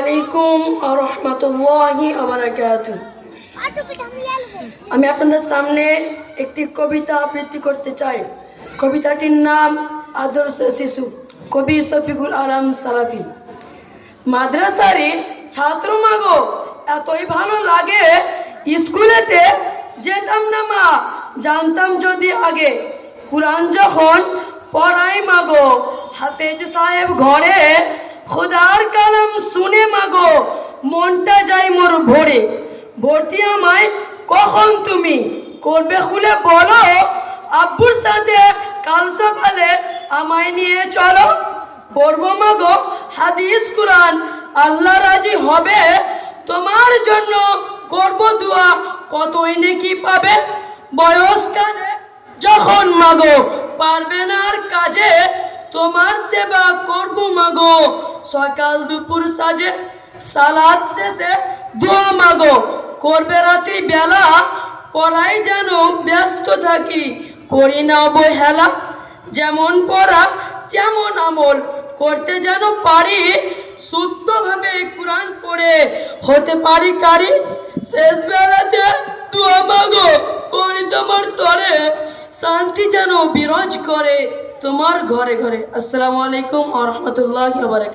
আলাইকুম ওয়া রাহমাতুল্লাহি ওয়া বারাকাতুহু। আমি আপনাদের সামনে একটি কবিতা আবৃত্তি করতে চাই। কবিতাটির নাম আদর্শ শিশু, কবি শফিকুল আলম সালাফি। মাদ্রাসারে ছাত্র মাগো এতই ভালো লাগে, স্কুলেতে যেতাম না মা, জানতাম যদি আগে। কুরআন যখন পড়াই মাগো, হাফেজ সাহেব ঘরে, খোদার কালাম শুনে মাগো মনটা যায় মোর ভরে। ভর্তি আমায় কখন তুমি করবে খুলে বলো, আব্বুর সাথে কাল সকালে আমায় নিয়ে চলো। পড়বো মাগো হাদিস কুরআন, আল্লাহ রাজি হবে, তোমার জন্য করব দোয়া, কতই নেকি পাবে। বয়সকালে যখন মাগো পারবে না আর কাজে, তোমার সেবা করব মাগো সকাল দুপুর সাজে। সালাত শেষে দোয়া মাগো করবে রাত্রি বেলা, পড়াই যেন ব্যস্ত থাকি, করি না অবহেলা। যেমন পড়া তেমন আমল করতে যেন পারি, শুদ্ধভাবে কুরআন পড়ে হতে পারি কারি। শেষ বেলাতে দোয়া মাগো করি তোমার তরে, শান্তি যেন বিরাজ করে তোমার ঘরে ঘরে। আসসালামু আলাইকুম ওয়া রাহমাতুল্লাহি ওয়া বারাকাতুহু।